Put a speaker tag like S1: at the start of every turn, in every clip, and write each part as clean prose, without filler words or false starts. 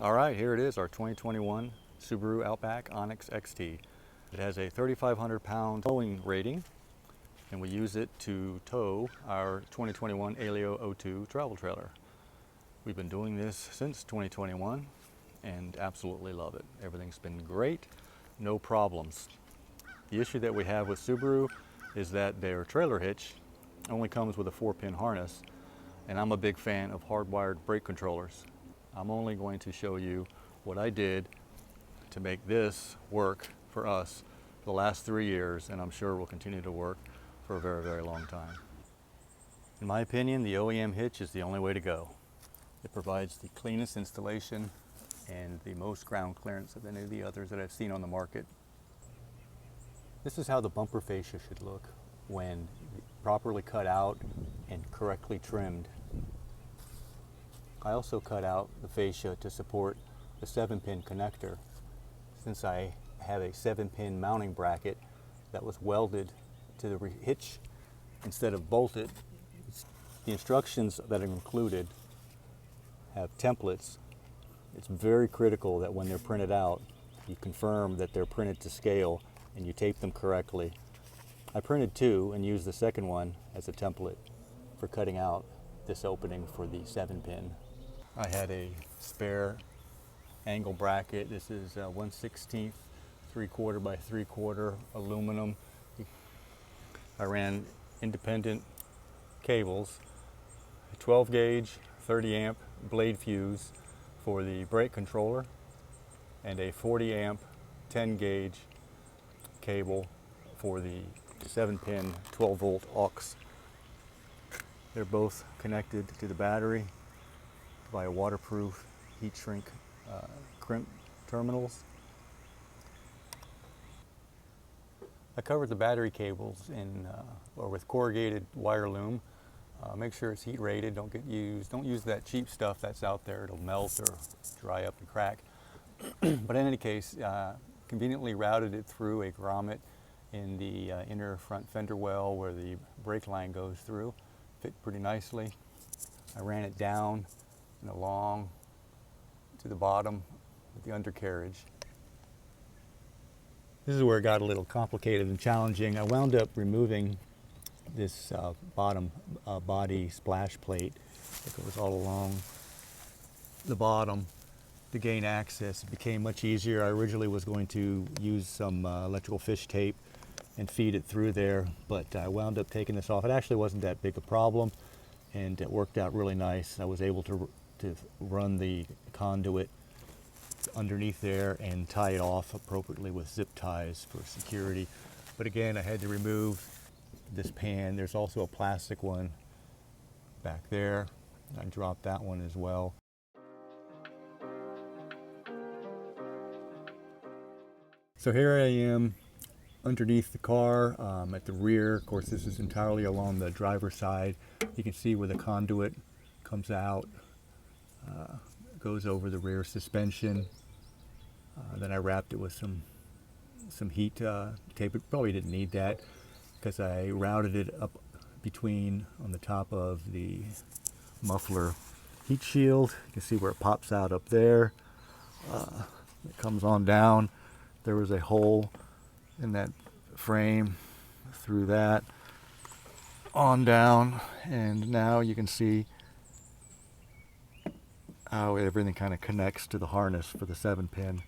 S1: All right, here it is, our 2021 Subaru Outback Onyx XT. It has a 3,500 pound towing rating, and we use it to tow our 2021 Aleo O2 travel trailer. We've been doing this since 2021 and absolutely love it. Everything's been great, no problems. The issue that we have with Subaru is that their trailer hitch only comes with a 4-pin harness, and I'm a big fan of hardwired brake controllers. I'm only going to show you what I did to make this work for us the last 3 years, and I'm sure will continue to work for a very, very long time. In my opinion, the OEM hitch is the only way to go. It provides the cleanest installation and the most ground clearance of any of the others that I've seen on the market. This is how the bumper fascia should look when properly cut out and correctly trimmed. I also cut out the fascia to support the 7-pin connector, since I have a 7-pin mounting bracket that was welded to the hitch instead of bolted. The instructions that are included have templates. It's very critical that when they're printed out, you confirm that they're printed to scale and you tape them correctly. I printed 2 and used the second one as a template for cutting out this opening for the 7-pin. I had a spare angle bracket. This is 1/16 3/4 by 3/4 aluminum. I ran independent cables, a 12 gauge 30 amp blade fuse for the brake controller, and a 40 amp 10 gauge cable for the 7-pin 12 volt aux. They're both connected to the battery by waterproof heat shrink crimp terminals. I covered the battery cables in or with corrugated wire loom. Make sure it's heat rated. Don't use that cheap stuff that's out there. It'll melt or dry up and crack. But in any case, conveniently routed it through a grommet in the inner front fender well where the brake line goes through. Fit pretty nicely. I ran it down and along to the bottom with the undercarriage. This is where it got a little complicated and challenging. I wound up removing this bottom body splash plate that goes all along the bottom to gain access. It became much easier. I originally was going to use some electrical fish tape and feed it through there, but I wound up taking this off. It actually wasn't that big a problem, and it worked out really nice. I was able to run the conduit underneath there and tie it off appropriately with zip ties for security. But again, I had to remove this pan. There's also a plastic one back there. I dropped that one as well. So here I am underneath the car at the rear. Of course, this is entirely along the driver's side. You can see where the conduit comes out, goes over the rear suspension. Then I wrapped it with some heat tape. It probably didn't need that because I routed it up between on the top of the muffler heat shield. You can see where it pops out up there. It comes on down. There was a hole in that frame through that on down, and now you can see how everything kind of connects to the harness for the 7-pin.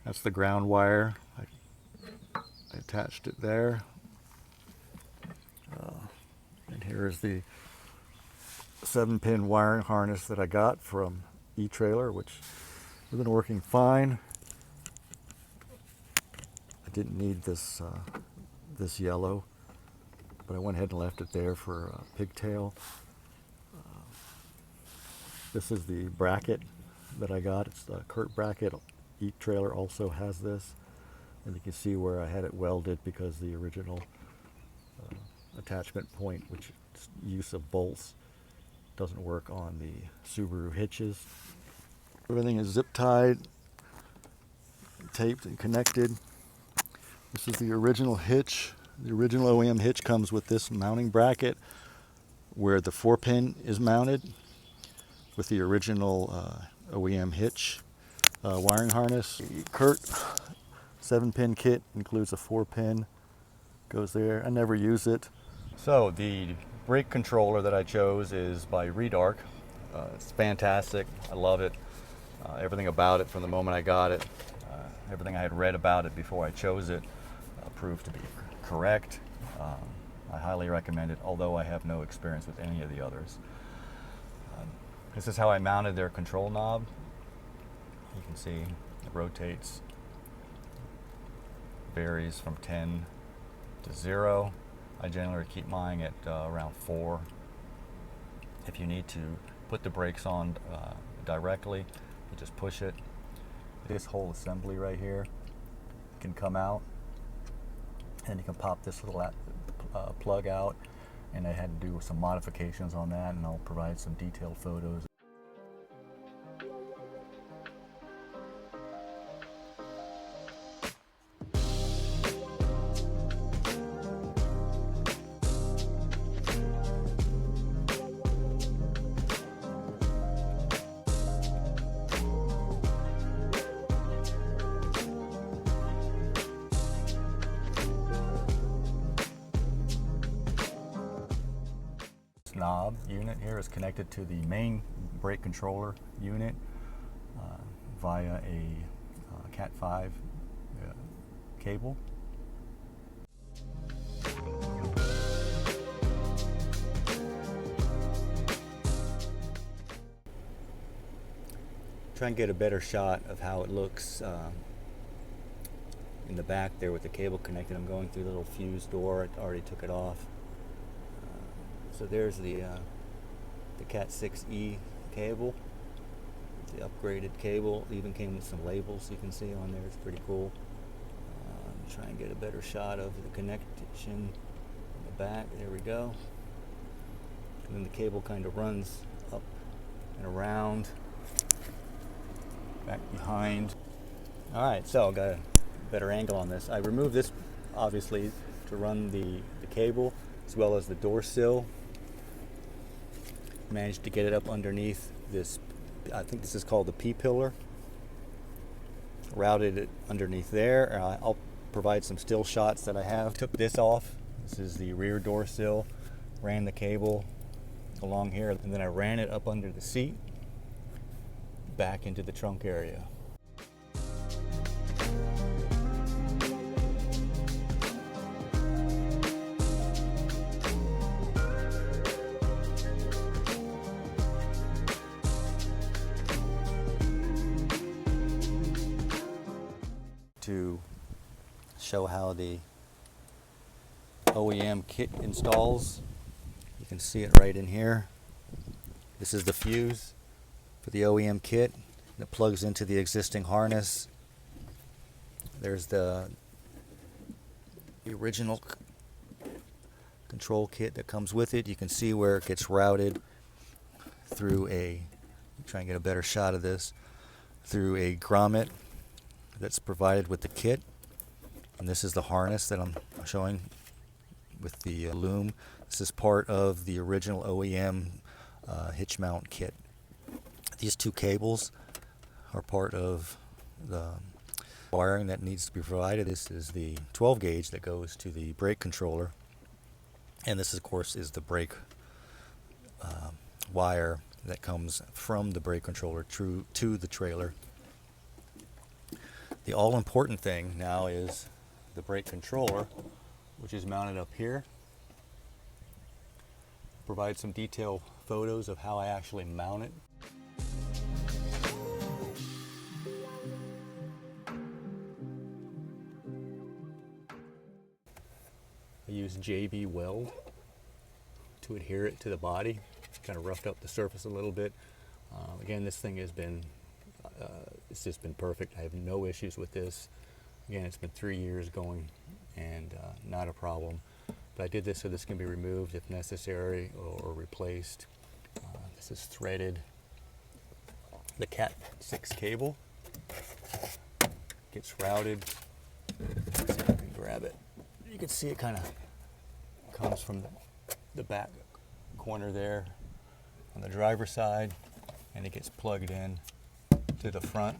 S1: That's the ground wire. I attached it there. And here's the 7-pin wiring harness that I got from eTrailer, which has been working fine. I didn't need this this yellow, but I went ahead and left it there for a pigtail. This is the bracket that I got. It's the Kurt bracket. eTrailer also has this, and you can see where I had it welded because the original attachment point, which is use of bolts, doesn't work on the Subaru hitches. Everything is zip tied, taped and connected. This is the original hitch. The original OEM hitch comes with this mounting bracket where the 4-pin is mounted with the original OEM hitch.
S2: wiring harness. Kurt 7-pin kit includes a 4-pin, goes there. I never use it.
S1: So the brake controller that I chose is by Redarc. It's fantastic. I love it. Everything about it from the moment I got it, everything I had read about it before I chose it proved to be correct. I highly recommend it, although I have no experience with any of the others. This is how I mounted their control knob. You can see it rotates, varies from 10 to 0. I generally keep mine at around 4. If you need to put the brakes on directly, you just push it. This whole assembly right here can come out, and you can pop this little plug out, and I had to do some modifications on that, and I'll provide some detailed photos. Knob unit here is connected to the main brake controller unit via a Cat 5 cable. Try and get a better shot of how it looks in the back there with the cable connected. I'm going through the little fuse door. I already took it off. So there's the Cat 6E cable, the upgraded cable. It even came with some labels you can see on there. It's pretty cool. Try and get a better shot of the connection in the back. There we go. And then the cable kind of runs up and around, back behind. All right, so got a better angle on this. I removed this obviously to run the cable as well as the door sill. Managed to get it up underneath this, I think this is called the P-pillar. Routed it underneath there. I'll provide some still shots that I have. Took this off. This is the rear door sill. Ran the cable along here, and then I ran it up under the seat, back into the trunk area. To show how the OEM kit installs. You can see it right in here. This is the fuse for the OEM kit that plugs into the existing harness. There's the original control kit that comes with it. You can see where it gets routed through try and get a better shot of this, through a grommet that's provided with the kit. And this is the harness that I'm showing with the loom. This is part of the original OEM hitch mount kit. These two cables are part of the wiring that needs to be provided. This is the 12 gauge that goes to the brake controller, and this of course is the brake wire that comes from the brake controller to the trailer. The all-important thing now is the brake controller, which is mounted up here. Provide some detailed photos of how I actually mount it. I use JB Weld to adhere it to the body. Kind of roughed up the surface a little bit. Again, this thing has been it's just been perfect. I have no issues with this. Again, it's been 3 years going, and not a problem. But I did this so this can be removed if necessary or replaced. This is threaded. The Cat 6 cable gets routed. Let's see if I can grab it. You can see it kind of comes from the back corner there on the driver's side, and it gets plugged in to the front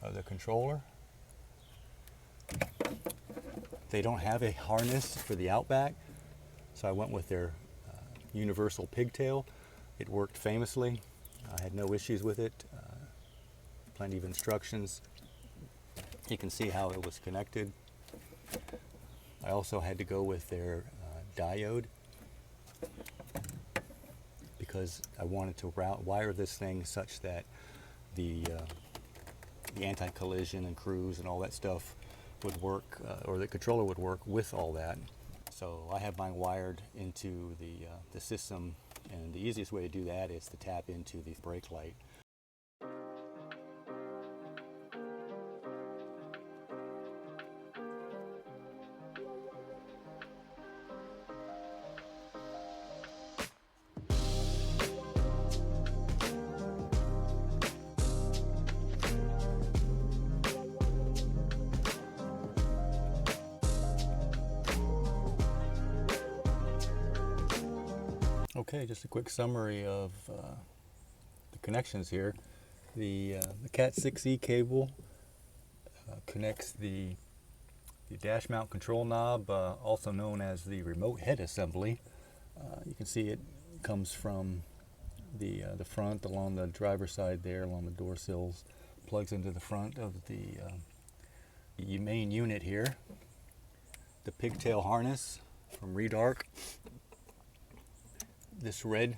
S1: of the controller. They don't have a harness for the Outback, so I went with their universal pigtail. It worked famously. I had no issues with it. Plenty of instructions. You can see how it was connected. I also had to go with their diode because I wanted to wire this thing such that the anti-collision and cruise and all that stuff would work, or the controller would work with all that. So I have mine wired into the system, and the easiest way to do that is to tap into the brake light. Okay, just a quick summary of the connections here. The Cat 6E cable connects the dash mount control knob, also known as the remote head assembly. You can see it comes from the front along the driver's side there, along the door sills, plugs into the front of the main unit here. The pigtail harness from Redarc. This red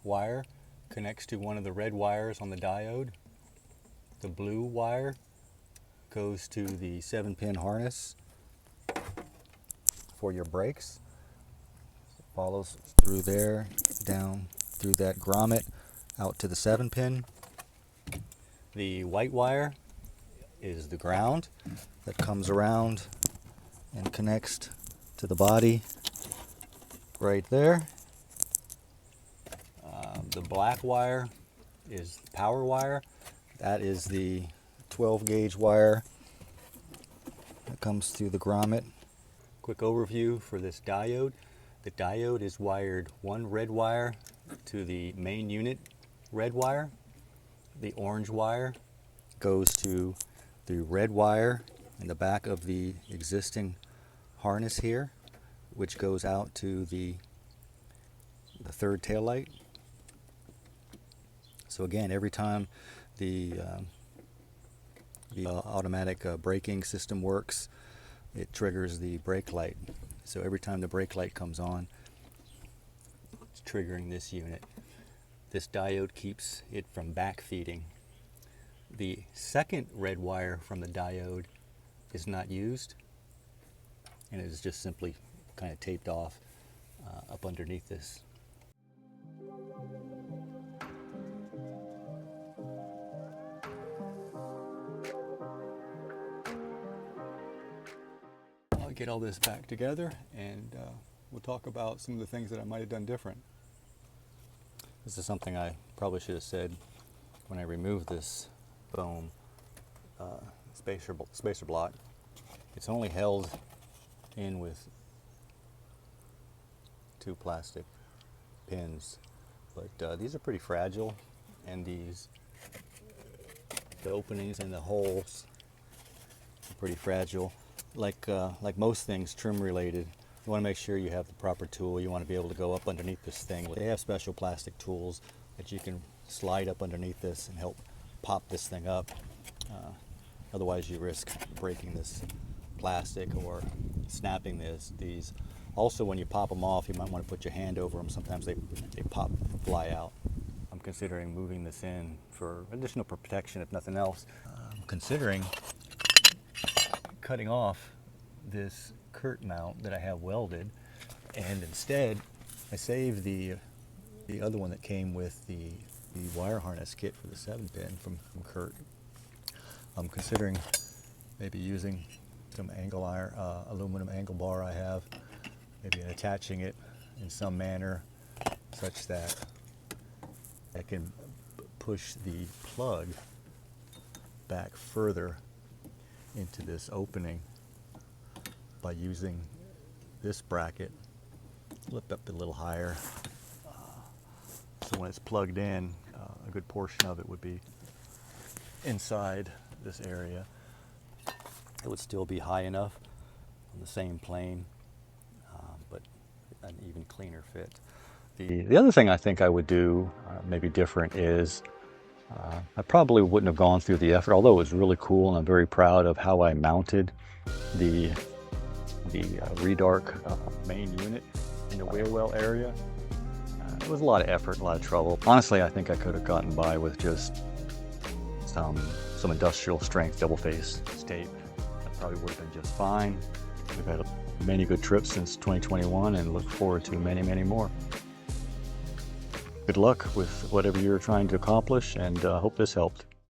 S1: wire connects to one of the red wires on the diode. The blue wire goes to the 7-pin harness for your brakes. It follows through there, down through that grommet, out to the 7-pin. The white wire is the ground that comes around and connects to the body right there. The black wire is the power wire. That is the 12 gauge wire that comes through the grommet. Quick overview for this diode. The diode is wired one red wire to the main unit red wire. The orange wire goes to the red wire in the back of the existing harness here, which goes out to the third tail light. So again, every time the automatic braking system works, it triggers the brake light. So every time the brake light comes on, it's triggering this unit. This diode keeps it from backfeeding. The second red wire from the diode is not used, and it is just simply kind of taped off up underneath this. I'll get all this back together, and we'll talk about some of the things that I might have done different. This is something I probably should have said when I removed this foam spacer block. It's only held in with 2 plastic pins, but these are pretty fragile, and the openings and the holes are pretty fragile. Like most things trim related, you want to make sure you have the proper tool. You want to be able to go up underneath this thing. They have special plastic tools that you can slide up underneath this and help pop this thing up. Otherwise you risk breaking this plastic or snapping these. Also, when you pop them off, you might want to put your hand over them. Sometimes they pop and fly out. I'm considering moving this in for additional protection, if nothing else. I'm considering cutting off this Curt mount that I have welded, and instead I saved the other one that came with the wire harness kit for the 7-pin from Curt. I'm considering maybe using some angle iron, aluminum angle bar I have, maybe attaching it in some manner such that I can push the plug back further into this opening by using this bracket. Lift up a little higher, so when it's plugged in, a good portion of it would be inside
S2: this area.
S1: It would still be high enough on the same plane, but an even cleaner fit. The other thing I think I would do, maybe different, is I probably wouldn't have gone through the effort, although it was really cool, and I'm very proud of how I mounted the Redarc main unit in the wheel well area. It was a lot of effort, a lot of trouble. Honestly, I think I could have gotten by with just some industrial strength double-faced tape. That probably would have been just fine. We've had many good trips since 2021 and look forward to many, many more. Good luck with whatever you're trying to accomplish, and hope this helped.